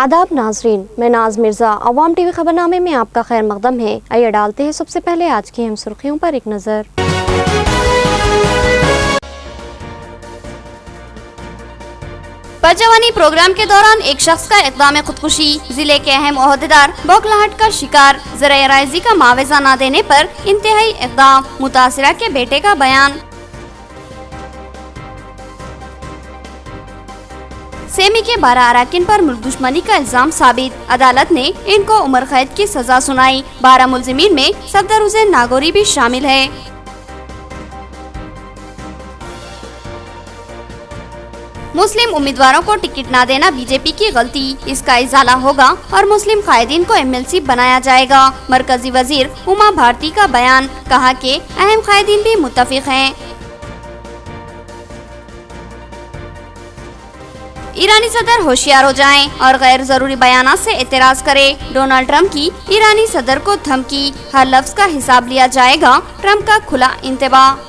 आदाब नाजरीन, मैं नाज मिर्ज़ा। अवाम टीवी खबरनामे में आपका खैर मकदम है। आइए डालते हैं सबसे पहले आज की अहम सुर्खियों पर एक नज़र। परजवानी प्रोग्राम के दौरान एक शख्स का इक़दाम खुदकुशी, जिले के अहम ओहदेदार बौखलाहट का शिकार, ज़राए राइज़ी का मुआवजा न देने पर इंतहाई इक़दाम, मुतासिरा के बेटे का बयान। सेमी के 12 अराकिन पर मुल्क दुश्मनी का इल्जाम साबित, अदालत ने इनको उम्र कैद की सजा सुनाई। 12 मुलजिमीन में सफदर हुसैन नागौरी भी शामिल है। मुस्लिम उम्मीदवारों को टिकट न देना बीजेपी की गलती, इसका इजाला होगा और मुस्लिम कायदीन को MLC बनाया जाएगा। मरकजी वजीर उमा भारती का बयान, कहा कि अहम कायदीन भी मुत्तफिक हैं। ईरानी सदर होशियार हो जाएं और गैर जरूरी बयानात से एतराज करें। डोनाल्ड ट्रंप की ईरानी सदर को धमकी, हर लफ्ज का हिसाब लिया जाएगा, ट्रंप का खुला इंतबाह।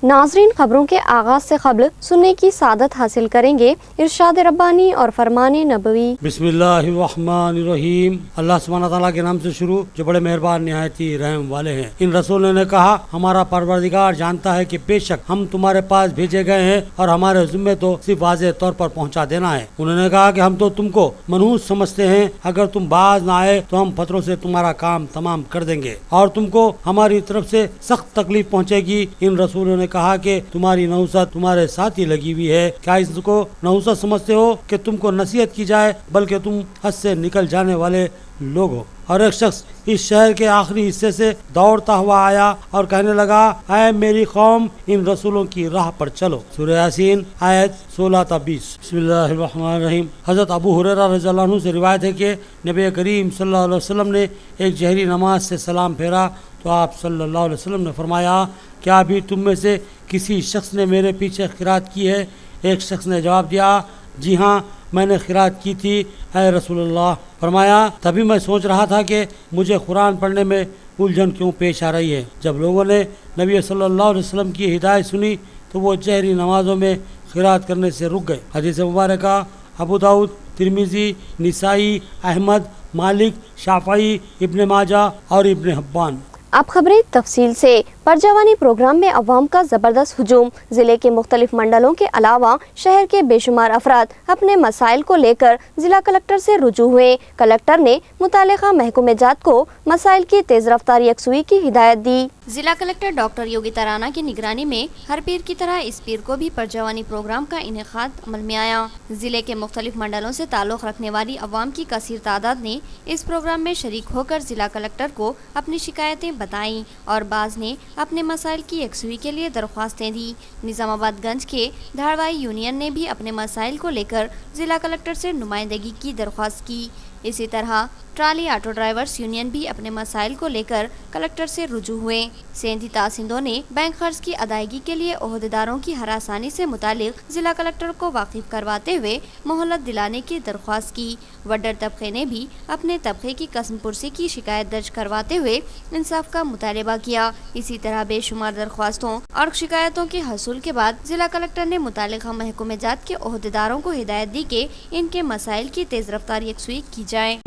नाजरीन, खबरों के आगाज से कबल सुनने की सादत हासिल करेंगे इरशाद रब्बानी और फरमाने नबवी। बिस्मिल्लाहिर्रहमानिर्रहीम। अल्लाह सुब्हानहू तआला के नाम से शुरू जो बड़े मेहरबान निहायत ही रहम वाले हैं। इन रसूलों ने कहा, हमारा परवरदिगार जानता है कि बेशक हम तुम्हारे पास भेजे गए हैं और हमारे ज़िम्मे तो सिर्फ वाज़ेह तौर पर पहुंचा देना है। उन्होंने कहा कि हम तो तुमको मनहूस समझते हैं, अगर तुम बाज ना आए तो हम पत्थरों से तुम्हारा काम तमाम कर देंगे और तुमको हमारी तरफ से सख्त तकलीफ पहुँचेगी। इन रसूलों ने कहा कि तुम्हारी नहुसत तुम्हारे साथ ही लगी हुई है, क्या इसको नहुसत समझते हो कि तुमको नसीहत की जाए, बल्कि तुम हद से निकल जाने वाले लोग हो। और एक शख्स इस शहर के आखिरी हिस्से से दौड़ता हुआ आया और कहने लगा, ऐ मेरी कौम, इन रसूलों की राह पर चलो। सूरह यासीन आयत 16-20। बिस्मिल्लाहिर्रहमानिर्रहीम। हज़रत अबू हुरैरा रज़ियल्लाहु अन्हु से रिवायत है कि नबी करीम सल्लल्लाहु अलैहि वसल्लम ने एक जहरी नमाज से सलाम फेरा तो आप सल्लल्लाहु अलैहि वसल्लम ने फरमाया, क्या अभी तुम में से किसी शख्स ने मेरे पीछे खिरात की है? एक शख्स ने जवाब दिया, जी हाँ, मैंने खिरात की थी ऐ रसूलुल्लाह। फरमाया, तभी मैं सोच रहा था कि मुझे कुरान पढ़ने में उलझन क्यों पेश आ रही है। जब लोगों ने नबी सल्लल्लाहु अलैहि वसल्लम की हिदायत सुनी तो वो जहरी नमाजों में खिरात करने से रुक गए। हदीस मुबारका अबू दाऊद, तिरमिजी, निसाई, अहमद, मालिक, शाफई, इब्न माजा और इब्न हब्बान। अब खबरें तफसील से। परजवानी प्रोग्राम में अवाम का जबरदस्त हुजूम, जिले के मुख्तलिफ मंडलों के अलावा शहर के बेशुमार अफराद अपने मसाइल को लेकर जिला कलेक्टर से रुजू हुए। कलेक्टर ने मुतालिका महकमे जात को मसाइल की तेज रफ्तारी यकसुई की हिदायत दी। जिला कलेक्टर डॉक्टर योगिता राणा की निगरानी में हर पीर की तरह इस पीर को भी परजवानी प्रोग्राम का इनेकाद अमल में आया। जिले के मुख्तलिफ मंडलों से ताल्लुक़ रखने वाली अवाम की कसीर तादाद ने इस प्रोग्राम में शरीक होकर जिला कलेक्टर को अपनी शिकायतें बताई और बाज़ ने अपने मसाइल की यकसुई के लिए दरख्वास्तें दी। निज़ामाबादगंज के धारवाई यूनियन ने भी अपने मसाइल को लेकर जिला कलेक्टर से नुमाइंदगी की दरख्वास्त की। इसी तरह ट्राली ऑटो ड्राइवर्स यूनियन भी अपने मसाइल को लेकर कलेक्टर से रुजू हुए। सेंधी तासिंदों ने बैंक खर्च की अदायगी के लिए ओहदेदारों की हरासानी से मुतालिक जिला कलेक्टर को वाकिफ करवाते हुए मोहलत दिलाने की दरख्वास्त की। वड्डर तबके ने भी अपने तबके की कसम पुरसी की शिकायत दर्ज करवाते हुए इंसाफ का मुतालबा किया। इसी तरह बेशुमार दरख्वास्तों और शिकायतों के हसूल के बाद जिला कलेक्टर ने मुतालिका महकमे जात के ओहदेदारों को हिदायत दी कि इनके मसाइल की तेज रफ्तार यकसुई की जाए।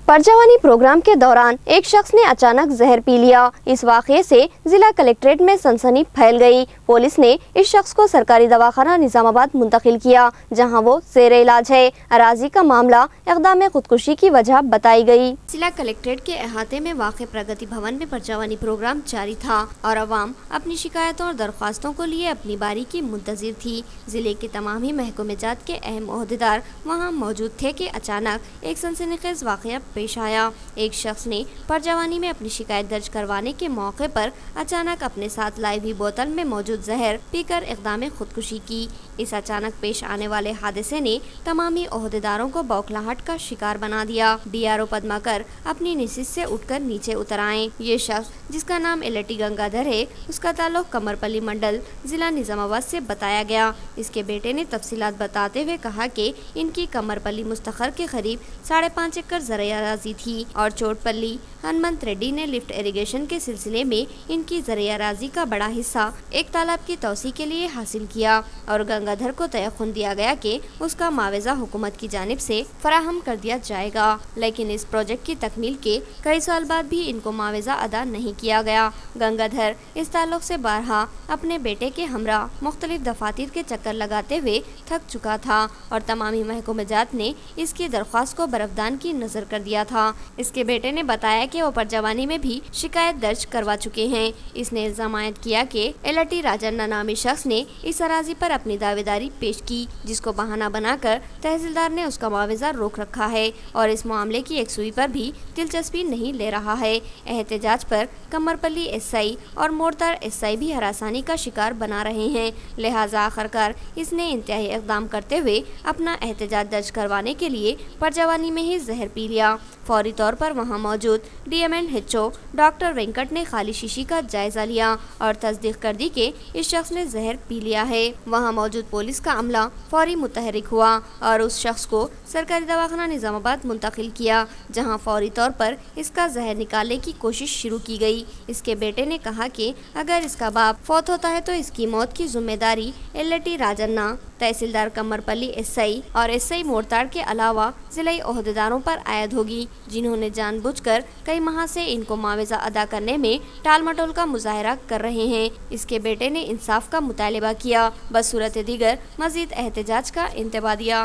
परजवानी प्रोग्राम के दौरान एक शख्स ने अचानक जहर पी लिया। इस वाक़ये से जिला कलेक्ट्रेट में सनसनी फैल गई। पुलिस ने इस शख्स को सरकारी दवाखाना निज़ामाबाद मुंतकिल किया, जहां वो ज़ेरे इलाज है। अराजी का मामला इक़दाम खुदकुशी की वजह बताई गई। जिला कलेक्ट्रेट के अहाते में वाक़े प्रगति भवन में परजवानी प्रोग्राम जारी था और अवाम अपनी शिकायतों और दरख्वास्तों को लिए अपनी बारी की मुंतज़िर थी। जिले के तमाम ही महकमे जात के अहम ओहदेदार वहाँ मौजूद थे कि अचानक एक सनसनीखेज़ वाक़या पेश आया। एक शख्स ने परजवानी में अपनी शिकायत दर्ज करवाने के मौके पर अचानक अपने साथ लाई हुई बोतल में मौजूद जहर पीकर इक़दाम खुदकुशी की। इस अचानक पेश आने वाले हादसे ने तमामी ओहदेदारों को बौखलाहट का शिकार बना दिया। DRO पद्माकर अपनी निशिस्त से उठकर नीचे उतर आए। ये शख्स, जिसका नाम एलटी गंगाधर है, उसका ताल्लुक कमरपल्ली मंडल जिला निजामाबाद से बताया गया। इसके बेटे ने तफसीलात बताते हुए कहा कि इनकी कमरपल्ली मुस्तखर के करीब 5.5 एकड़ ज़रिया अराजी थी और चोटपल्ली हनुमंत रेड्डी ने लिफ्ट इरिगेशन के सिलसिले में इनकी ज़रिया अराजी का बड़ा हिस्सा एक तालाब की तोसी के लिए हासिल किया और गंगाधर को तयख्खुन दिया गया कि उसका मुआवजा हुकूमत की जानिब से फराहम कर दिया जाएगा, लेकिन इस प्रोजेक्ट की तकमील के कई साल बाद भी इनको मुआवजा अदा नहीं किया गया। गंगाधर इस ताल्लुक से बारहा अपने बेटे के हमरा मुख्तलिफ दफातर के चक्कर लगाते हुए थक चुका था और तमामी महकमे जात ने इसकी दरख्वास्त को बरफदान की नजर कर दिया था। इसके बेटे ने बताया कि वो परजवानी में भी शिकायत दर्ज करवा चुके हैं। इसने इल्जाम आयद किया कि एलटी राजन्ना नामी शख्स ने इस अराजी पर अपनी दावेदारी पेश की, जिसको बहाना बनाकर तहसीलदार ने उसका मुआवजा रोक रखा है और इस मामले की एक सुई पर भी दिलचस्पी नहीं ले रहा है। एहतजाज पर कमरपल्ली एसआई और मोरतार एसआई भी हरासानी का शिकार बना रहे हैं। लिहाजा आखिरकार इसने इंतहाई इक़दाम करते हुए अपना एहतजाज दर्ज करवाने के लिए परजवानी में ही जहर पी लिया। फौरी तौर पर वहां मौजूद DMNHO डॉक्टर वेंकट ने खाली शीशी का जायजा लिया और तस्दीक कर दी कि इस शख्स ने जहर पी लिया है। वहां मौजूद पुलिस का अमला फौरी मुतहरिक हुआ और उस शख्स को सरकारी दवाखाना निजामाबाद मुंतकिल किया, जहां फौरी तौर पर इसका जहर निकालने की कोशिश शुरू की गई। इसके बेटे ने कहा कि अगर इसका बाप फौत होता है तो इसकी मौत की जिम्मेदारी LT राजन्ना, तहसीलदार कमरपल्ली एसआई और एसआई मोरताड़ के अलावा जिलाई ओहदेदारों पर आयद होगी, जिन्होंने जानबूझकर कई माह से इनको मुआवजा अदा करने में टाल मटोल का मुजाहरा कर रहे हैं। इसके बेटे ने इंसाफ का मुतालिबा किया, बसूरत दीगर मजीद एहतजाज का इंतबा दिया।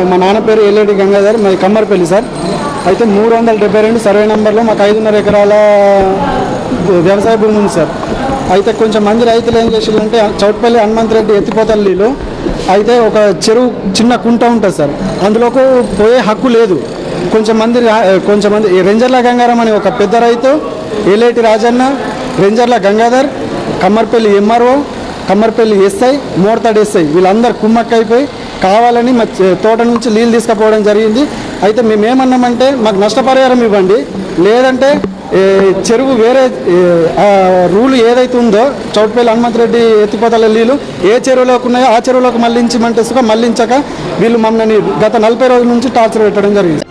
మా నాన్న పేరు ఎల్లేటి గంగాధర్, మాది కమ్మర్పల్లి సార్. అయితే 372 సర్వే నెంబర్లో మాకు 5.5 ఎకరాల వ్యవసాయ భూమి ఉంది సార్. అయితే కొంచెం మంది రైతులు ఏం చేసిందంటే చౌట్పల్లి హనుమంత్ రెడ్డి ఎత్తిపోతల్లిలో అయితే ఒక చెరువు చిన్న కుంట ఉంటుంది సార్, అందులోకి పోయే హక్కు లేదు. కొంచెం మంది రేంజర్ల గంగారం అని ఒక పెద్ద రైతు, ఎల్లేటి రాజన్న, రేంజర్ల Gangadhar, Kammarpalli MRO, Kammarpalli SI, Mortad SI వీళ్ళందరూ కుమ్మక్కైపోయి కావాలని మా తోట నుంచి నీళ్ళు తీసుకుపోవడం జరిగింది. అయితే మేమేమన్నామంటే మాకు నష్టపరిహారం ఇవ్వండి, లేదంటే చెరువు వేరే రూల్ ఏదైతే ఉందో చౌట్పల్లి హనుమంత్ రెడ్డి ఎత్తిపోతల నీళ్ళు ఏ చెరువులోకి ఉన్నాయో ఆ చెరువులోకి మళ్ళించక వీళ్ళు మమ్మల్ని గత 40 రోజుల నుంచి టార్చర్ పెట్టడం జరిగింది.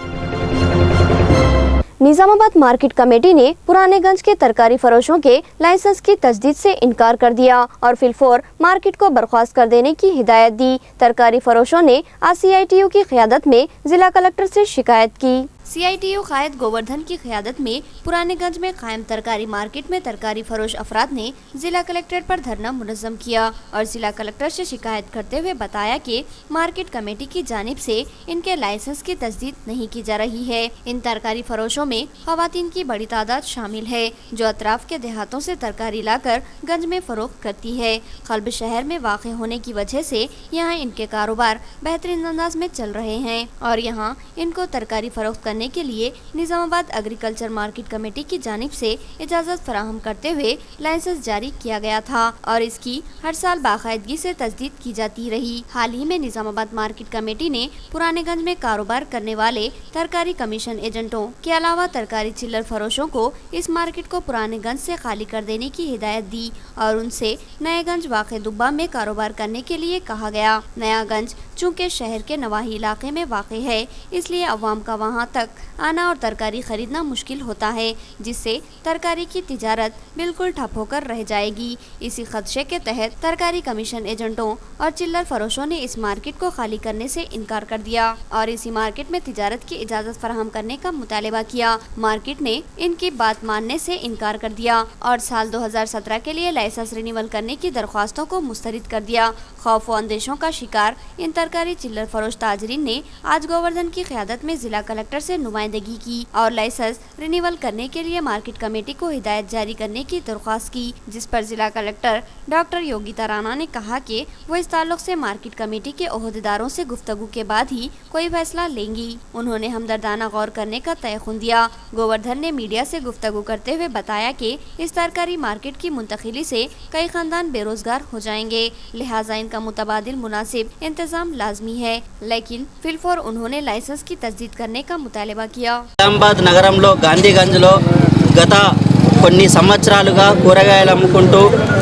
निजामाबाद मार्केट कमेटी ने पुरानेगंज के तरकारी फरोशों के लाइसेंस की तजदीद से इनकार कर दिया और फिलफौर मार्केट को बर्खास्त कर देने की हिदायत दी। तरकारी फरोशों ने CITU की क़यादत में जिला कलेक्टर से शिकायत की। CITU कायद गोवर्धन की क़यादत में पुरानेगंज में कायम तरकारी मार्केट में तरकारी फरोश अफराद ने जिला कलेक्ट्रेट पर धरना मुनज़्ज़म किया और जिला कलेक्टर से शिकायत करते हुए बताया कि मार्केट कमेटी की जानिब से इनके लाइसेंस की तजदीद नहीं की जा रही है। इन तरकारी फरोशों में ख़वातीन की बड़ी तादाद शामिल है जो अतराफ के देहातों से तरकारी लाकर गंज में फ़रोख्त करती है। क़ल्ब शहर में वाक़ होने की वजह से यहाँ इनके कारोबार बेहतरीन अंदाज में चल रहे हैं और यहाँ इनको तरकारी फरोख्त करने के लिए निजामाबाद एग्रीकल्चर मार्केट कमेटी की जानिब से इजाज़त फराहम करते हुए लाइसेंस जारी किया गया था और इसकी हर साल बाकायदगी से तजदीद की जाती रही। हाल ही में निजामाबाद मार्केट कमेटी ने पुरानेगंज में कारोबार करने वाले तरकारी कमीशन एजेंटों के अलावा तरकारी चिल्लर फरोशों को इस मार्केट को पुरानेगंज से खाली कर देने की हिदायत दी और उनसे नयागंज वाक़े दुब्बा में कारोबार करने के लिए कहा गया। नयागंज चूँकि शहर के नवाही इलाके में वाक़े है, इसलिए अवाम का वहाँ तक आना और तरकारी खरीदना मुश्किल होता है, जिससे तरकारी की तिजारत बिल्कुल ठप होकर रह जाएगी। इसी खदशे के तहत तरकारी कमीशन एजेंटों और चिल्लर फरोशों ने इस मार्केट को खाली करने से इनकार कर दिया और इसी मार्केट में तिजारत की इजाज़त फराहम करने का मुतालिबा किया। मार्केट ने इनकी बात मानने से इनकार कर दिया और साल 2017 के लिए लाइसेंस रिन्यूअल करने की दरख्वास्तों को मुस्तरद कर दिया। खौफ व अंदेशों का शिकार इन तरकारी चिल्लर फरोश ताजरीन ने आज गोवर्धन की क़यादत में जिला कलेक्टर से नुमाइंदगी की और लाइसेंस रिन्यूअल करने के लिए मार्केट कमेटी को हिदायत जारी करने की दरख्वास्त की, जिस पर जिला कलेक्टर डॉक्टर योगिता राणा ने कहा कि वो इस ताल्लुक से मार्केट कमेटी के ओहदेदारों से गुफ्तगू के बाद ही कोई फैसला लेंगी। उन्होंने हमदर्दाना गौर करने का तयख्खुन दिया। गोवर्धन ने मीडिया से गुफ्तगू करते हुए बताया कि इस तरकारी मार्केट की मुंतकिली से कई खानदान बेरोजगार हो जाएंगे, लिहाजा इनका मुतबादिल मुनासिब इंतजाम लाजमी है, लेकिन फिलफौर उन्होंने लाइसेंस की तजदीद करने का मुतालिबा किया। నిజామాబాద్ నగరంలో గాంధీగంజ్లో గత కొన్ని సంవత్సరాలుగా కూరగాయలు అమ్ముకుంటూ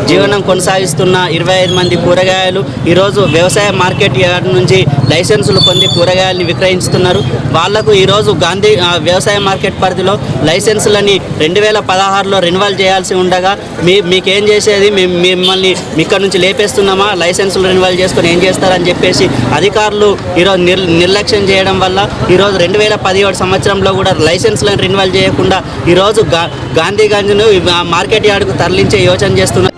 జీవనం కొనసాగిస్తున్న 25 మంది కూరగాయలు ఈరోజు వ్యవసాయ మార్కెట్ యార్డ్ నుంచి లైసెన్సులు పొంది కూరగాయలని విక్రయిస్తున్నారు. వాళ్లకు ఈరోజు గాంధీ వ్యవసాయ మార్కెట్ పరిధిలో లైసెన్సులని 2016లో రెన్యువల్ చేయాల్సి ఉండగా మీకేం చేసేది, మిమ్మల్ని ఇక్కడ నుంచి లేపేస్తున్నామా, లైసెన్సులు రెన్యువల్ చేసుకొని ఏం చేస్తారని చెప్పేసి అధికారులు ఈరోజు నిర్లక్ష్యం చేయడం వల్ల ఈరోజు 2017 సంవత్సరంలో కూడా లైసెన్సులను రెన్యువల్ చేయకుండా ఈరోజు గాంధీగంజ్ను మార్కెట్ యార్డుకు తరలించే యోచన చేస్తున్నారు.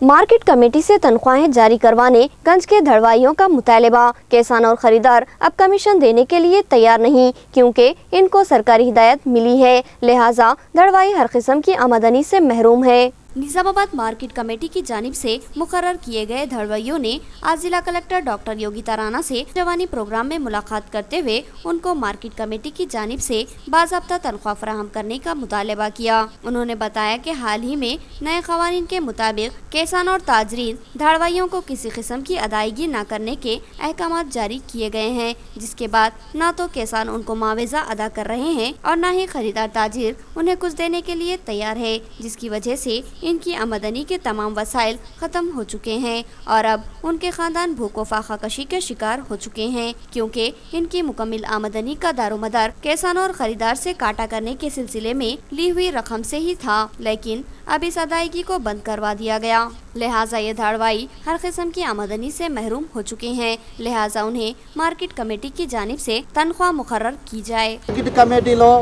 मार्केट कमेटी से तनख्वाहें जारी करवाने गंज के धड़वाइयों का मुतालबा। किसान और खरीदार अब कमीशन देने के लिए तैयार नहीं, क्योंकि इनको सरकारी हिदायत मिली है, लिहाजा धड़वाई हर किस्म की आमदनी से महरूम है। निजामाबाद मार्केट कमेटी की जानिब से मुकर्रर किए गए धड़वैयों ने आज जिला कलेक्टर डॉक्टर योगिता राणा से जवानी प्रोग्राम में मुलाकात करते हुए उनको मार्केट कमेटी की जानिब से बाज़ाब्ता तनख्वाह फराहम करने का मुतालबा किया। उन्होंने बताया कि हाल ही में नए क़वानीन के मुताबिक किसान और ताजरीन धड़वैयों को किसी किस्म की अदायगी न करने के अहकाम जारी किए गए हैं, जिसके बाद न तो किसान उनको मुआवजा अदा कर रहे हैं और न ही खरीदार ताजिर उन्हें कुछ देने के लिए तैयार है, जिसकी वजह से इनकी आमदनी के तमाम वसाइल ख़त्म हो चुके हैं और अब उनके ख़ानदान भूख व फाका कशी के शिकार हो चुके हैं, क्योंकि इनकी मुकम्मल आमदनी का दारोमदार किसान और ख़रीदार से काटा करने के सिलसिले में ली हुई रकम से ही था, लेकिन अब इस अदायगी को बंद करवा दिया गया। लिहाजा ये धाड़वाई हर किस्म की आमदनी से महरूम हो चुके हैं, लिहाजा उन्हें मार्केट कमेटी की जानिब से तनख्वाह मुकर्रर की जाए। కమిటీలో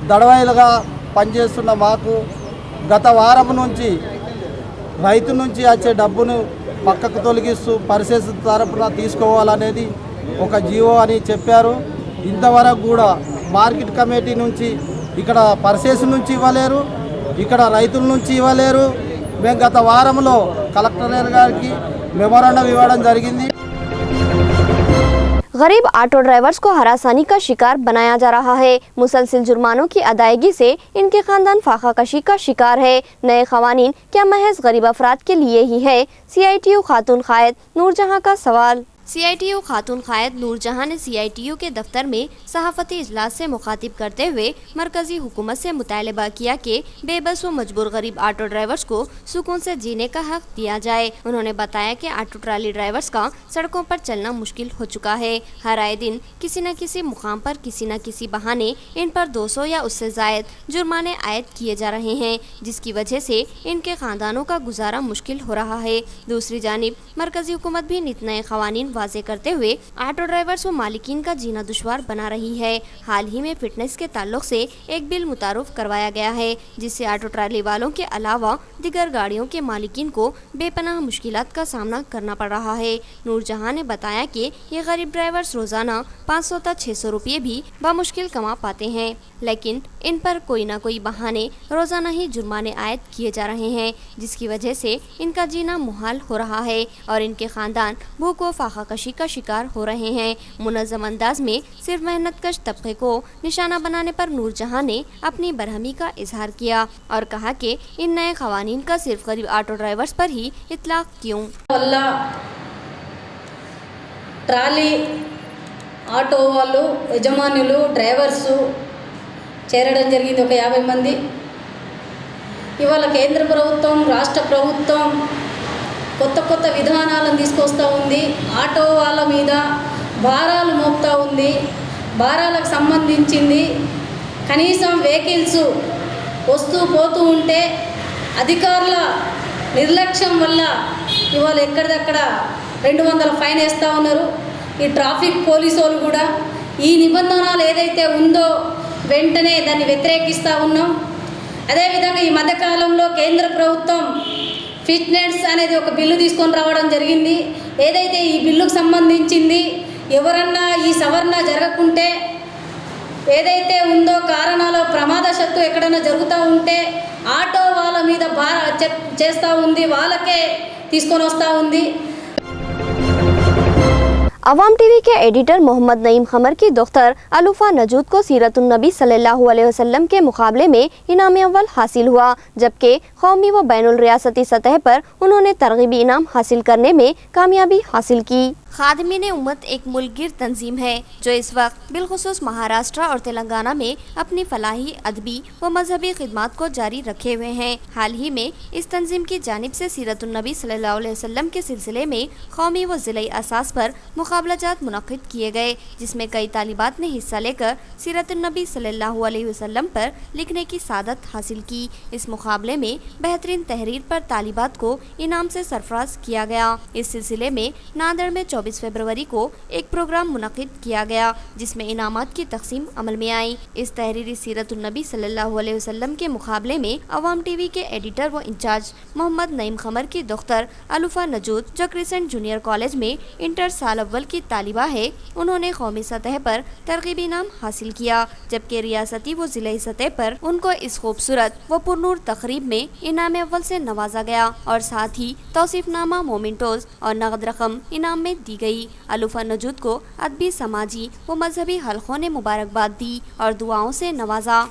దడవాయిలుగా పనిచేస్తున్న మాకు గత వారం నుంచి రైతు నుంచి వచ్చే డబ్బును పక్కకు తొలగిస్తూ పరిసేస్ తరపున తీసుకోవాలనేది ఒక జీవో అని చెప్పారు. ఇంతవరకు కూడా మార్కెట్ కమిటీ నుంచి ఇక్కడ పరిసేస్ నుంచి ఇవ్వలేరు, ఇక్కడ రైతుల నుంచి ఇవ్వలేరు. మేము గత వారంలో కలెక్టర్ గారికి మెమోరాండం ఇవ్వడం జరిగింది. गरीब ऑटो ड्राइवर्स को हरासानी का शिकार बनाया जा रहा है। मुसलसिल जुर्मानों की अदायगी से इनके खानदान फाका कशी का शिकार है। नए क़वानीन क्या महज गरीब अफराद के लिए ही है? CITU खातून कायद नूरजहां का सवाल। CITU खातून कायद नूरजहां ने CITU के दफ्तर में सहाफ़ती इजलास से मुखातिब करते हुए मरकजी हुकूमत से मुतालबा किया कि बेबस व मजबूर गरीब ऑटो ड्राइवर्स को सुकून से जीने का हक दिया जाए। उन्होंने बताया कि ऑटो ट्राली ड्राइवर्स का सड़कों पर चलना मुश्किल हो चुका है। हर आए दिन किसी न किसी मुकाम पर किसी न किसी बहाने इन पर 200 या उससे ज़ायद जुर्माने आयद किए जा रहे हैं, जिसकी वजह से इनके ख़ानदानों का गुजारा मुश्किल हो रहा है। दूसरी जानिब मरकजी हुकूमत भी नित नए क़वानीन वाज़े करते हुए ऑटो ड्राइवर्स व मालिकीन का जीना दुश्वार बना रही है। हाल ही में फिटनेस के ताल्लुक से एक बिल मुतारुफ करवाया गया है, जिससे ऑटो ट्राली वालों के अलावा दिगर गाड़ियों के मालिकीन को बेपनाह मुश्किलात का सामना करना पड़ रहा है। नूरजहां ने बताया कि ये गरीब ड्राइवर्स रोज़ाना 500 तक 600 रुपये भी बामुश्किल कमा पाते हैं, लेकिन इन पर कोई न कोई बहाने रोज़ाना ही जुर्माने आयद किए जा रहे हैं, जिसकी वजह से इनका जीना मुहाल हो रहा है और इनके ख़ानदान भूख व फाका कशी का शिकार हो रहे हैं। मुनज़्ज़म अंदाज में सिर्फ मेहनत कश तबके को निशाना बनाने पर नूरजहां ने अपनी बरहमी का इजहार किया और कहा कि इन नए क़वानीन का सिर्फ गरीब ऑटो ड्राइवर्स पर ही इतलाक़ क्यों? ట్రాలీ ఆటో వాళ్ళు యజమానులు డ్రైవర్సు చేరడం జరిగింది ఒక 50 మంది. ఇవాళ కేంద్ర ప్రభుత్వం రాష్ట్ర ప్రభుత్వం కొత్త విధానాలను తీసుకొస్తూ ఉంది. ఆటో వాళ్ళ మీద భారాలు మోపుతూ ఉంది. భారాలకు సంబంధించింది కనీసం వెహికల్స్ వస్తూ పోతూ ఉంటే అధికారుల నిర్లక్ష్యం వల్ల ఇవాళ ఎక్కడిదక్కడ 200 ఫైన్ వేస్తూ ఉన్నారు. ఈ ట్రాఫిక్ పోలీసు వాళ్ళు కూడా ఈ నిబంధనలు ఏదైతే ఉందో వెంటనే దాన్ని వ్యతిరేకిస్తూ ఉన్నాం. అదేవిధంగా ఈ మధ్యకాలంలో కేంద్ర ప్రభుత్వం ఫిట్నెస్ అనేది ఒక బిల్లు తీసుకొని రావడం జరిగింది. ఏదైతే ఈ బిల్లుకు సంబంధించింది ఎవరన్నా ఈ సవరణ జరగకుంటే ఏదైతే ఉందో కారణాల ప్రమాదశత్తు ఎక్కడైనా జరుగుతూ ఉంటే ఆటో వాళ్ళ మీద చేస్తూ ఉంది, వాళ్ళకే తీసుకొని వస్తూ ఉంది. अवाम टीवी के एडिटर मोहम्मद नईम खमर की दोख्तर अलूफा नजूद को सीरतुन नबी सल्लल्लाहु अलैहि वसल्लम के मुकाबले में इनाम अव्वल हासिल हुआ, जबकि कौमी व बैनुल रियासती सतह पर उन्होंने तरगीबी इनाम हासिल करने में कामयाबी हासिल की। खादिमीन उम्मत एक मुल्कगिर तंजीम है जो इस वक्त बिलखुसूस महाराष्ट्र और तेलंगाना में अपनी फलाही, अदबी व मजहबी खिदमात को जारी रखे हुए हैं। हाल ही में इस तंजीम की जानिब से सीरतुन नबी सल्लल्लाहु अलैहि वसल्लम के सिलसिले में कौमी व ज़िलाई असास पर मुकाबलाजात मुनक़िद किए गए, जिसमें कई तालिबात ने हिस्सा लेकर सीरतुन नबी सल्लल्लाहु अलैहि वसल्लम पर लिखने की सादत हासिल की। इस मुकाबले में बेहतरीन तहरीर पर तालिबात को इनाम से सरफराज किया गया। इस सिलसिले में नांदेड़ में 24 फरवरी को एक प्रोग्राम मुनक़िद किया गया, जिसमें इनामात की तकसीम अमल में आई। इस तहरीरी सीरतुन नबी सल्लल्लाहु अलैहि वसल्लम के मुकाबले में अवाम टीवी के एडिटर व इंचार्ज मोहम्मद नईम खमर की दोख्तर अलूफा नजूद, जो क्रिसेंट जूनियर कॉलेज में इंटर साल अव्वल की तालिबा है, उन्होंने कौमी सतह पर तरगीबी इनाम हासिल किया, जबकि रियासती व ज़िलाई सतह पर उनको इस खूबसूरत व पुरनूर तकरीब में इनाम अव्वल से नवाजा गया और साथ ही तौसीफनामा, मोमेंटोज और नगद रकम इनाम में दी गई। अलूफा नजूद को अदबी, समाजी व मजहबी हलकों ने मुबारकबाद दी और दुआओं से नवाजा।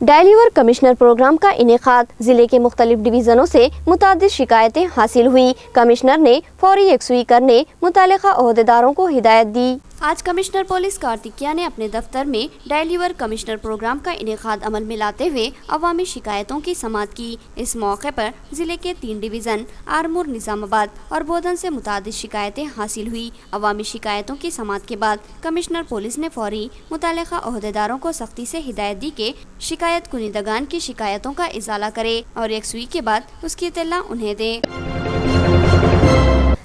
डेली वर्क कमिश्नर प्रोग्राम का इनेकाद, जिले के मुख्तलिफ डिवीजनों से मुतादिद शिकायतें हासिल हुई। कमिश्नर ने फौरी यकसुई करने मुतालिका ओहदेदारों को हिदायत दी। आज कमिश्नर पुलिस कार्तिकिया ने अपने दफ्तर में डेली वर्क कमिश्नर प्रोग्राम का इनेकाद अमल में लाते हुए अवामी शिकायतों की समाअत की। इस मौके पर जिले के 3 डिवीज़न आरमूर, निज़ामाबाद और बोधन से मुतादिद शिकायतें हासिल हुई। अवामी शिकायतों की समाअत के बाद कमिश्नर पुलिस ने फौरी मुतालिका ओहदेदारों को सख्ती से हिदायत दी कि शिकायत कुनिदगान की शिकायतों का इजाला करे और यकसुई के बाद उसकी इत्तला उन्हें दे।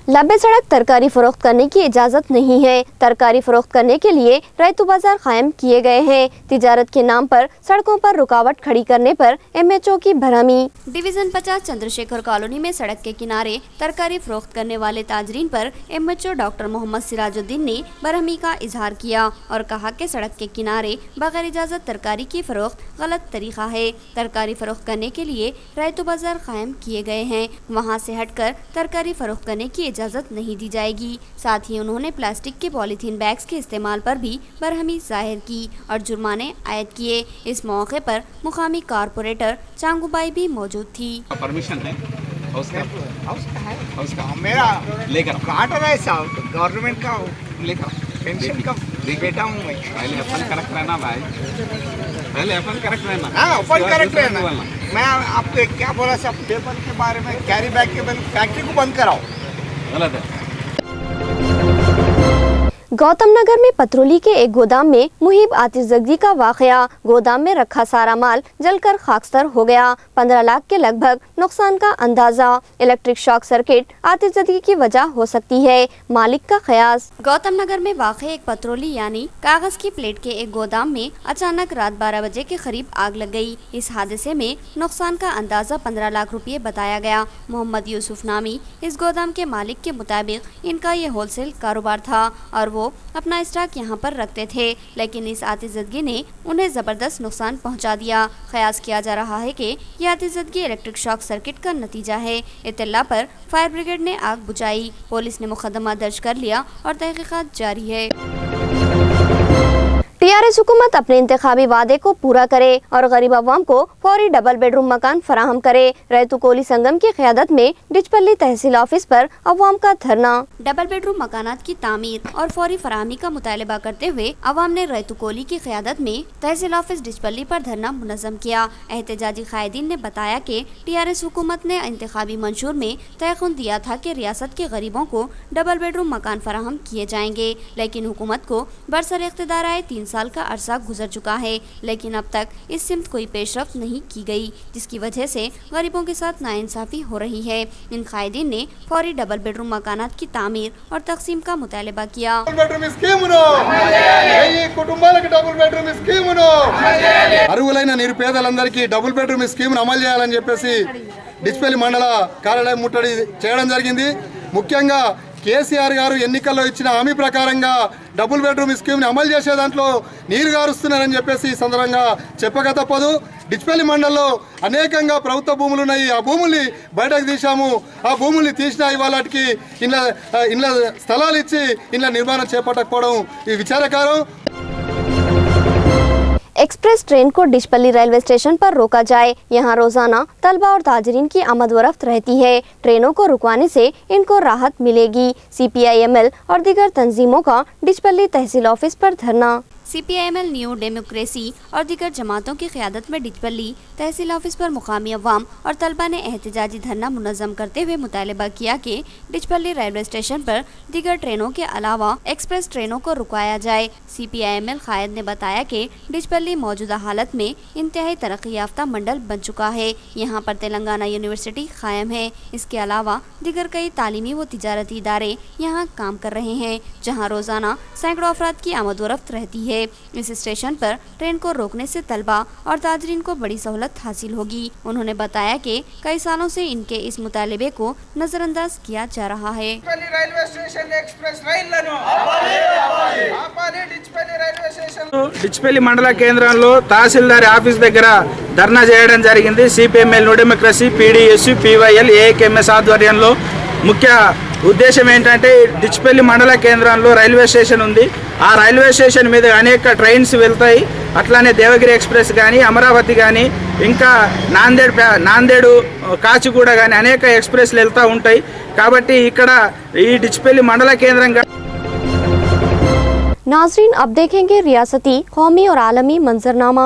लंबे सड़क तरकारी फरोख्त करने की इजाज़त नहीं है। तरकारी फरोख्त करने के लिए रैतु बाजार कायम किए गए हैं। तिजारत के नाम पर सड़कों पर रुकावट खड़ी करने पर MHO की भरहमी। डिवीज़न 50 चंद्रशेखर कॉलोनी में सड़क के किनारे तरकारी फरोख्त करने वाले ताजरीन पर MHO डॉक्टर मोहम्मद सिराजुद्दीन ने भरहमी का इजहार किया और कहा कि सड़क के किनारे बगैर इजाज़त तरकारी की फरोख्त गलत तरीका है। तरकारी फरोख्त करने के लिए रैतु बाजार कायम किए गए हैं, वहाँ से हटकर तरकारी फरोख्त करने की इजाज़त नहीं दी जाएगी। साथ ही उन्होंने प्लास्टिक के पॉलीथीन बैग्स के इस्तेमाल पर भी बरहमी जाहिर की और जुर्माने आयद किए। इस मौके पर मुकामी कारपोरेटर चांगूबाई भी मौजूद थी। परमिशन है उसका मेरा लेकर काट रहा है साहब, गवर्नमेंट का लेकर पेंशन का बेटा हूँ मैं। पहले अपन करेक्ट रहना भाई, पहले अपन करेक्ट रहना। हाँ, अपन करेक्ट रहना। मैं आपको क्या बोला सब पेपर के बारे में, कैरी बैग के बारे में, फैक्ट्री को बंद कराओ, गलत है। गौतम नगर में पतरोली के एक गोदाम में मुहिब आतिशज़दी का वाक़या। गोदाम में रखा सारा माल जलकर खाकस्तर हो गया। 15 लाख के लगभग नुकसान का अंदाजा। इलेक्ट्रिक शॉक सर्किट आतिशज़दी की वजह हो सकती है, मालिक का क़यास। गौतम नगर में वाक़े एक पतरोली यानी कागज की प्लेट के एक गोदाम में अचानक रात 12 बजे के करीब आग लग गई। इस हादसे में नुकसान का अंदाजा 15 लाख रुपये बताया गया। मोहम्मद यूसुफ नामी इस गोदाम के मालिक के मुताबिक इनका ये होलसेल कारोबार था और वो अपना स्टॉक यहाँ पर रखते थे, लेकिन इस आतिशज़दगी ने उन्हें ज़बरदस्त नुकसान पहुँचा दिया। क़यास किया जा रहा है कि यह आतिशज़दगी इलेक्ट्रिक शॉक सर्किट का नतीजा है। इत्तला पर फायर ब्रिगेड ने आग बुझाई। पुलिस ने मुकदमा दर्ज कर लिया और तहक़ीक़ात जारी है। टीआरएस हुकूमत अपने इंतखाबी वादे को पूरा करे और गरीब अवाम को फौरी डबल बेडरूम मकान फराहम करे। रैतु कोली संगम की क़यादत में डिचपल्ली तहसील ऑफिस पर अवाम का धरना। डबल बेडरूम मकानात की तामीर और फौरी फराहमी का मुतालबा करते हुए अवाम ने रैतु कोली की क़यादत में तहसील ऑफिस डिचपल्ली पर धरना मुनज़्ज़म किया। एहतजाजी कायदीन ने बताया कि टीआरएस हुकूमत ने इंतखाबी मंशूर में तयक़ुन दिया था कि रियासत के गरीबों को डबल बेडरूम मकान फराहम किए जाएंगे, लेकिन हुकूमत को बरसर इख्तिदार आए 3 साल का अरसा गुजर चुका है, लेकिन अब तक इस सिमत कोई पेशरफ्त नहीं की गई, जिसकी वजह से गरीबों के साथ नाइंसाफ़ी हो रही है। इन कायदीन ने फौरी डबल बेडरूम मकानात की तामीर और तकसीम का मुतालबा किया। అర్హులైన నిరుపేదలందరికీ డబుల్ బెడ్రూమ్ స్కీమ్ను అమలు చేయాలని చెప్పేసి డిచ్పల్లి మండల కార్యాలయం ముట్టడి చేయడం జరిగింది। ముఖ్యంగా కేసీఆర్ గారు ఎన్నికల్లో ఇచ్చిన హామీ ప్రకారంగా డబుల్ బెడ్రూమ్ స్కీమ్ని అమలు చేసే దాంట్లో నీరు గారుస్తున్నారని చెప్పేసి ఈ సందర్భంగా చెప్పక తప్పదు। డిచ్పల్లి మండలంలో అనేకంగా ప్రభుత్వ భూములు ఉన్నాయి. ఆ భూముల్ని బయటకు తీసాము. ఆ భూముల్ని తీసిన ఇవాళకి ఇళ్ళ స్థలాలు ఇచ్చి ఇళ్ళ నిర్మాణం చేపట్టకపోవడం ఈ విచారకరం. एक्सप्रेस ट्रेन को डिचपल्ली रेलवे स्टेशन पर रोका जाए। यहाँ रोजाना तलबा और ताजरीन की आमद व रफ्त रहती है। ट्रेनों को रुकवाने से इनको राहत मिलेगी। CPIML और दीगर तंजीमों का डिचपल्ली तहसील ऑफिस पर धरना। CPIML न्यू डेमोक्रेसी और दीगर जमातों की क़यादत में डिचपल्ली तहसील ऑफिस पर मुकामी अवाम और तलबा ने एहतजाजी धरना मुनज़्ज़म करते हुए मुतालबा किया कि डिचपल्ली रेलवे स्टेशन पर दीगर ट्रेनों के अलावा एक्सप्रेस ट्रेनों को रुकाया जाए। CPIML कायद ने बताया कि डिचपल्ली मौजूदा हालत में इंतहाई तरक्की याफ्ता मंडल बन चुका है। यहाँ पर तेलंगाना यूनिवर्सिटी कायम है। इसके अलावा दीगर कई तालीमी व तिजारती इदारे यहाँ काम कर रहे हैं, जहाँ रोज़ाना सैकड़ों अफराद की आमद व रफ्त रहती है। इस स्टेशन पर ट्रेन को रोकने से तलबा और ताजरीन को बड़ी सहूलत हासिल होगी। उन्होंने बताया कि कई सालों से इनके इस मुतालबे को नजरअंदाज किया जा रहा है। रेलवे स्टेशन एक्सप्रेस డిచ్పల్లి మండల కేంద్రంలో తహసీల్దార్ ఆఫీస్ దగ్గర ధర్నా చేయడం జరిగింది. CPIML new democracy, PDS, PYL, AKMS ఆధ్వర్యంలో ముఖ్య ఉద్దేశం ఏంటంటే డిచ్పల్లి మండల కేంద్రంలో రైల్వే స్టేషన్ ఉంది. ఆ రైల్వే స్టేషన్ మీద అనేక ట్రైన్స్ వెళ్తాయి. అట్లానే దేవగిరి ఎక్స్ప్రెస్ కానీ, అమరావతి కానీ, ఇంకా నాందేడు కాచిగూడ కానీ అనేక ఎక్స్ప్రెస్లు వెళ్తూ ఉంటాయి. కాబట్టి ఇక్కడ ఈ డిచ్పల్లి మండల కేంద్రంగా नाज़रीन अब देखेंगे रियासती, कौमी और आलमी मंजरनामा।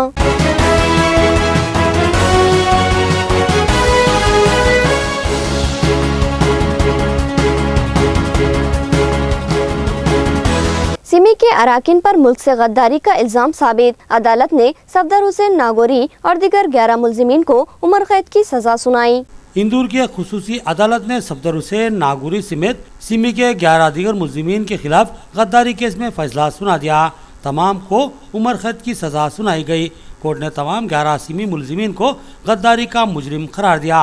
सिमी के अराकीन पर मुल्क से गद्दारी का इल्जाम साबित। अदालत ने सफदर हुसैन नागौरी और दीगर 11 मुलजिमीन को उम्र कैद की सजा सुनाई। इंदौर की खुसूसी अदालत ने सफदर हुसैन नागौरी समेत सिमी के 11 दीगर मुलजिमीन के खिलाफ गद्दारी केस में फैसला सुना दिया। तमाम को उम्र कैद की सजा सुनाई गई। कोर्ट ने तमाम 11 सिमी मुलजिमीन को गद्दारी का मुजरिम करार दिया।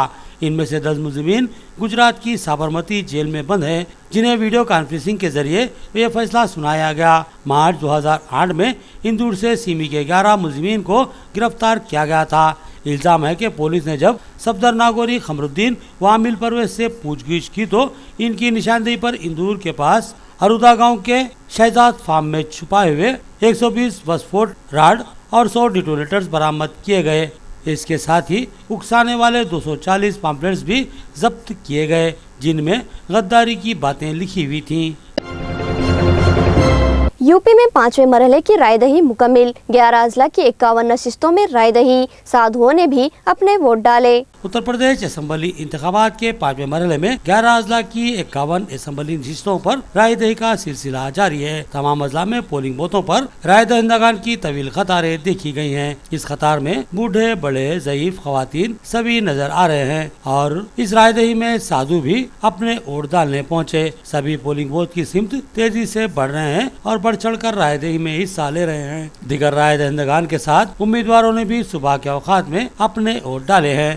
इनमें से 10 मुलजिमीन गुजरात की साबरमती जेल में बंद हैं, जिन्हें वीडियो कॉन्फ्रेंसिंग के जरिए ये फैसला सुनाया गया। मार्च 2008 में इंदौर से सिमी के 11 मुलजिमीन को गिरफ्तार किया गया था। इल्ज़ाम है कि पुलिस ने जब सफदर नागौरी, खमरुद्दीन व आमिल परवेज से पूछगिछ की तो इनकी निशानदेही पर इंदौर के पास अरुदा गांव के शहजाद फार्म में छुपाए हुए 120 विस्फोट राड और 100 डिटोनेटर्स बरामद किए गए। इसके साथ ही उकसाने वाले 240 पम्पलेट्स भी जब्त किए गए, जिनमें गद्दारी की बातें लिखी हुई थीं। यूपी में 5वें मरहले की रायदही मुकम्मिल। 11 अजला की 51 नशिस्तों में रायदही। साधुओं ने भी अपने वोट डाले। उत्तर प्रदेश असेंबली इंतखाबात के 5वें मरहले में 11 अजला की 51 असेंबली नशिस्तों पर रायदही का सिलसिला जारी है। तमाम अजला में पोलिंग बूथों पर राय दहिंदगान की तवील कतारें देखी गई हैं। इस कतार में बूढ़े, बड़े, ज़ईफ, खवातीन सभी नजर आ रहे हैं और इस रायदही में साधु भी अपने वोट डालने पहुँचे। सभी पोलिंग बूथ की सिमत तेजी से बढ़ रहे हैं और बढ़ चढ़कर रायदही में हिस्सा ले रहे हैं। दिगर राय दहिंदगान के साथ उम्मीदवारों ने भी सुबह के औकात में अपने वोट डाले हैं।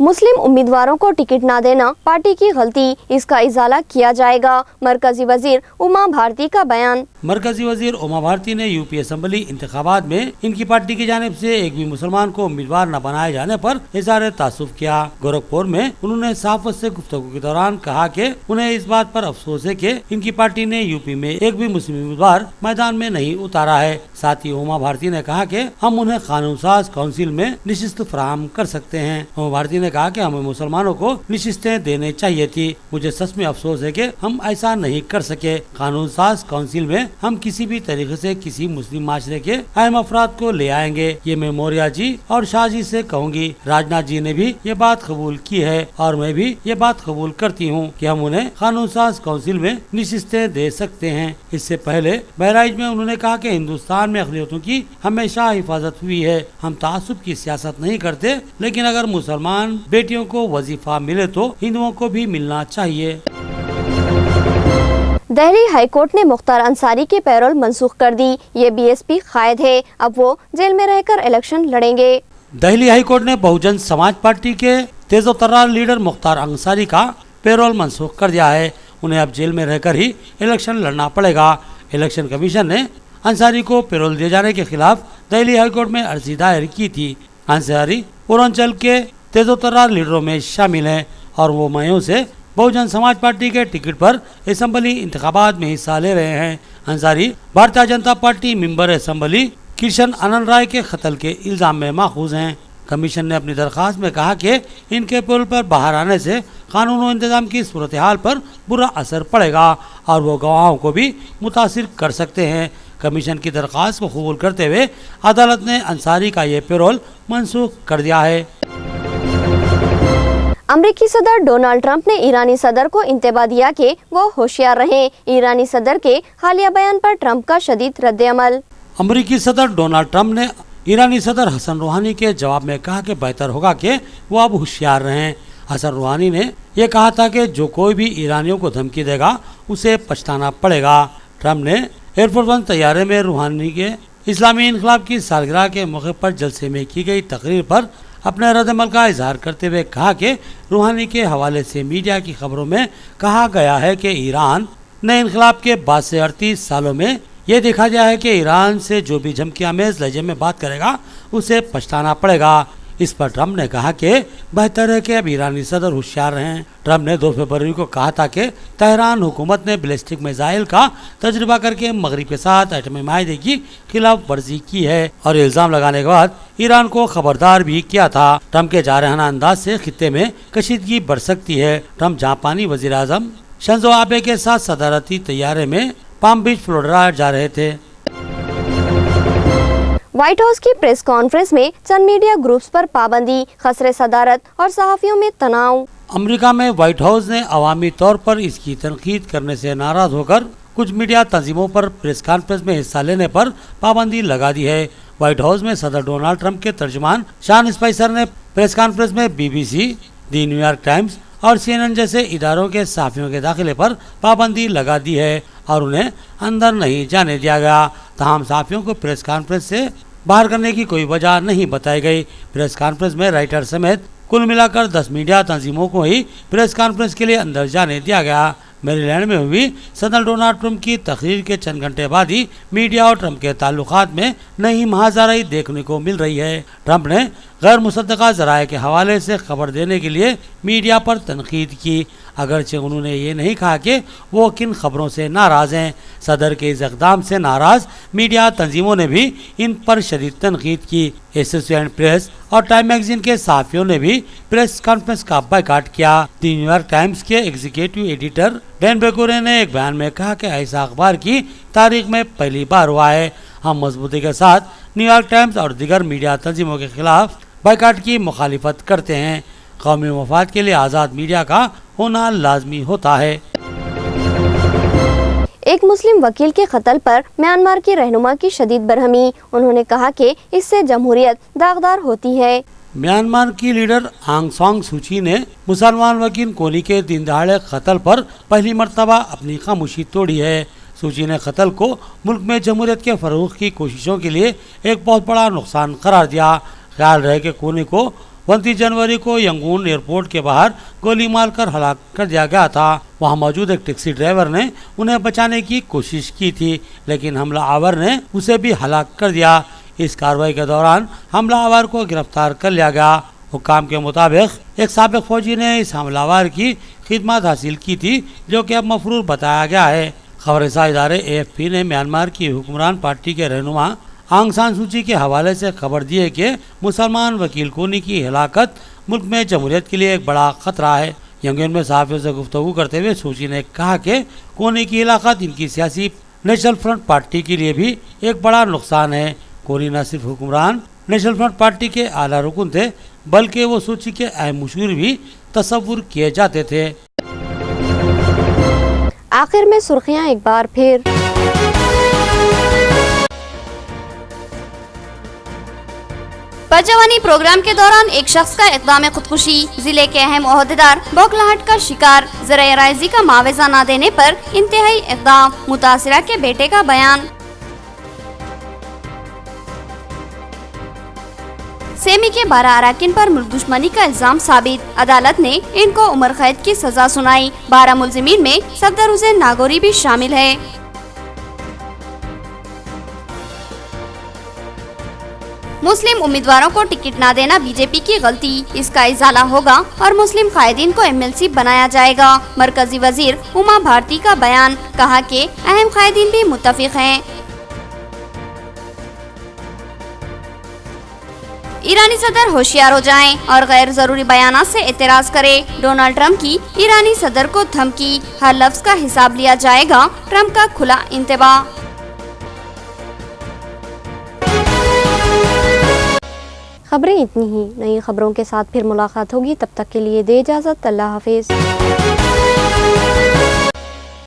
मुस्लिम उम्मीदवारों को टिकट न देना पार्टी की गलती, इसका इजाला किया जाएगा। मरकजी वजीर उमा भारती का बयान। मरकजी वजीर उमा भारती ने यूपी असेंबली इंतखाबात में इनकी पार्टी की जानिब से एक भी मुसलमान को उम्मीदवार न बनाए जाने पर इज़हार तासुफ किया। गोरखपुर में उन्होंने सहाफ़त से गुफ्तगू के दौरान कहा कि उन्हें इस बात पर अफसोस है कि इनकी पार्टी ने यूपी में एक भी मुस्लिम उम्मीदवार मैदान में नहीं उतारा है। साथ ही उमा भारती ने कहा कि हम उन्हें कानून साज काउंसिल में नशिस्त फराहम कर सकते हैं। उमा भारती ने कहा कि हमें मुसलमानों को नशिस्तें देने चाहिए थी। मुझे सच में अफसोस है कि हम ऐसा नहीं कर सके। कानून साज काउंसिल में हम किसी भी तरीके से किसी मुस्लिम माशरे के अहम अफराद को ले आएंगे। ये मैं मौर्या जी और शाह जी से कहूँगी। राजनाथ जी ने भी ये बात कबूल की है और मैं भी ये बात कबूल करती हूँ कि हम उन्हें कानून साज काउंसिल में नशिस्तें दे सकते हैं। इससे पहले बहराइच में उन्होंने कहा कि हिंदुस्तान में अक़लियतों की हमेशा हिफाजत हुई है। हम तासुब की सियासत नहीं करते, लेकिन अगर मुसलमान बेटियों को वजीफा मिले तो हिंदुओं को भी मिलना चाहिए। दिल्ली हाईकोर्ट ने मुख्तार अंसारी की पैरोल मंसूख कर दी। ये बीएसपी कायद है, अब वो जेल में रहकर इलेक्शन लड़ेंगे। दिल्ली हाईकोर्ट ने बहुजन समाज पार्टी के तेजोतर्रार लीडर मुख्तार अंसारी का पैरोल मंसूख कर दिया है। उन्हें अब जेल में रहकर ही इलेक्शन लड़ना पड़ेगा। इलेक्शन कमीशन ने अंसारी को पैरोल दिए जाने के खिलाफ दिल्ली हाईकोर्ट में अर्जी दायर की थी। अंसारी पूर्वांचल के तेजोतर्रार लीडरों में शामिल हैं और वो मई से बहुजन समाज पार्टी के टिकट पर असेंबली इंतखाबात में हिस्सा ले रहे हैं। Ansari Bharatiya Janata party member assembly Kishan आनंद राय के कत्ल के इल्जाम में माखूज हैं। कमीशन ने अपनी दरखास्त में कहा कि इनके पुल पर बाहर आने से कानून और इंतजाम की सूरत हाल पर बुरा असर पड़ेगा और वो गवाहों को भी मुतासिर कर सकते हैं। कमीशन की दरखास्त को कबूल करते हुए अदालत ने अंसारी का ये पैरोल मंसूख कर दिया है। अमरीकी सदर डोनाल्ड ट्रंप ने ईरानी सदर को इंतबा दिया कि वो होशियार रहें। ईरानी सदर के हालिया बयान पर ट्रंप का शदीद रद्द-ए-अमल। अमरीकी सदर डोनाल्ड ट्रंप ने ईरानी सदर हसन रूहानी के जवाब में कहा कि बेहतर होगा कि वो अब होशियार रहें। हसन रूहानी ने यह कहा था कि जो कोई भी ईरानियों को धमकी देगा उसे पछताना पड़ेगा। ट्रंप ने एयरफोर्स वन तैयारे में रूहानी के इस्लामी इनकलाब की सालगिरह के मौके पर जलसे में की गई तकरीर पर अपने रद्द-ए-अमल का इजहार करते हुए कहा कि रूहानी के हवाले से मीडिया की खबरों में कहा गया है कि ईरान ने इनकलाब के बाद से 38 सालों में ये देखा गया है कि ईरान से जो भी धमकी आमेज लहजे में बात करेगा उसे पछताना पड़ेगा। इस पर ट्रंप ने कहा कि बेहतर है कि अब ईरानी सदर होशियार रहें। ट्रंप ने 2 फरवरी को कहा था कि तेहरान हुकूमत ने बैलिस्टिक मिसाइल का तजुर्बा करके मगरिब के साथ एटमी माहदे की खिलाफ वर्जी की है और इल्जाम लगाने के बाद ईरान को खबरदार भी किया था। ट्रंप के जारहाना अंदाज से खित्ते में कशीदगी बढ़ सकती है। ट्रंप जापानी वजीर आजम शिंजो आबे के साथ सदारती तैयारे में पाम बीच फ्लोरिडा जा रहे थे। व्हाइट हाउस की प्रेस कॉन्फ्रेंस में चंद मीडिया ग्रुप्स पर पाबंदी, खसरे सदारत और सहाफियों में तनाव। अमेरिका में व्हाइट हाउस ने अवामी तौर पर इसकी तनकीद करने से नाराज होकर कुछ मीडिया तंजीमों पर प्रेस कॉन्फ्रेंस में हिस्सा लेने पर पाबंदी लगा दी है। व्हाइट हाउस में सदर डोनाल्ड ट्रंप के तर्जुमान शॉन स्पाइसर ने प्रेस कॉन्फ्रेंस में BBC, दी न्यूयॉर्क टाइम्स और CNN जैसे इदारों के सहाफियों के दाखिले पर पाबंदी लगा दी है और उन्हें अंदर नहीं जाने दिया गया। तमाम सहाफियों को प्रेस कॉन्फ्रेंस से बाहर करने की कोई वजह नहीं बताई गई। प्रेस कॉन्फ्रेंस में राइटर समेत कुल मिलाकर 10 मीडिया तंजीमों को ही प्रेस कॉन्फ्रेंस के लिए अंदर जाने दिया गया। मैरीलैंड में हुई सदर डोनाल्ड ट्रंप की तकरीर के चंद घंटे बाद ही मीडिया और ट्रंप के ताल्लुकात में नई महाजाराई देखने को मिल रही है। ट्रंप ने गैर मुसद्दका ज़राए के हवाले से खबर देने के लिए मीडिया पर तनकीद की, अगरचे उन्होंने ये नहीं कहा कि वो किन खबरों से नाराज़ हैं। सदर के इस इक़दाम से नाराज़ मीडिया तंजीमों ने भी इन पर शदीद तनकीद की। एसोसिएटेड प्रेस और टाइम मैगजीन के सहाफ़ियों ने भी प्रेस कॉन्फ्रेंस का बायकॉट किया। दी न्यूयॉर्क टाइम्स के एग्जीक्यूटिव एडिटर डैन बेकोरे ने एक बयान में कहा कि ऐसा अखबार की तारीख में पहली बार हुआ है। हम मजबूती के साथ न्यूयॉर्क टाइम्स और दीगर मीडिया तंजीमों के खिलाफ बायकॉट की मुखालिफत करते हैं। कौमी मफाद के लिए आज़ाद मीडिया का होना लाजमी होता है। एक मुस्लिम वकील के कत्ल पर म्यांमार की रहनुमा की शदीद बरहमी। उन्होंने कहा कि इससे जमहूरियत दागदार होती है। म्यांमार की लीडर आंग सान सू की ने मुसलमान वकील कोनी के दिन दहाड़े कत्ल पर पहली मर्तबा अपनी खामोशी तोड़ी है। सूची ने कत्ल को मुल्क में जमहूरियत के फरोग की कोशिशों के लिए एक बहुत बड़ा नुकसान करार दिया। ख्याल रहे कि कोनी को 29 जनवरी को यंगून एयरपोर्ट के बाहर गोली मारकर हलाक कर दिया गया था। वहां मौजूद एक टैक्सी ड्राइवर ने उन्हें बचाने की कोशिश की थी, लेकिन हमलावर ने उसे भी हलाक कर दिया। इस कार्रवाई के दौरान हमलावर को गिरफ्तार कर लिया गया। हुक्काम के मुताबिक एक साबिक फौजी ने इस हमलावर की खिदमत हासिल की थी, जो कि अब मफरूर बताया गया है। खबरसां इदारे AFP ने म्यांमार की हुक्मरान पार्टी के रहनुमा आंग सान सू की के हवाले से खबर दी है कि मुसलमान वकील कोनी की हलाकत मुल्क में जमहूरियत के लिए एक बड़ा खतरा है। यंगून में सहाफ़ियों से गुफ्तगू करते हुए सूची ने कहा कि कोनी की हलाकत इनकी सियासी नेशनल फ्रंट पार्टी के लिए भी एक बड़ा नुकसान है। कोनी न सिर्फ हुक्मरान नेशनल फ्रंट पार्टी के आला रुकन थे, बल्कि वो सूची के अहम मुशीर भी तस्वुर किए जाते थे। आखिर में सुर्खियां एक बार फिर। परजवानी प्रोग्राम के दौरान एक शख्स का इक़दाम खुदकुशी, जिले के अहम ओहदेदार बौखलाहट का शिकार, ज़राए राइज़ी का मुआवजा न देने पर इंतहाई इक़दाम, मुतासिरा के बेटे का बयान। सेमी के 12 अराकीन पर मुल्क दुश्मनी का इल्जाम साबित, अदालत ने इनको उम्र कैद की सजा सुनाई। 12 मुल्जिमीन में सफदर हुसैन नागौरी भी शामिल है। मुस्लिम उम्मीदवारों को टिकट न देना बीजेपी की गलती, इसका इजाला होगा और मुस्लिम कायदीन को MLC बनाया जाएगा। मरकजी वजीर उमा भारती का बयान, कहा कि अहम कायदीन भी मुत्तफिक हैं। ईरानी सदर होशियार हो जाएं और गैर जरूरी बयानात से एतराज करें। डोनाल्ड ट्रंप की ईरानी सदर को धमकी, हर लफ्ज का हिसाब लिया जाएगा, ट्रंप का खुला इंतबाह। खबरें इतनी ही, नई खबरों के साथ फिर मुलाकात होगी, तब तक के लिए दे इजाजत, अल्लाह हाफिज।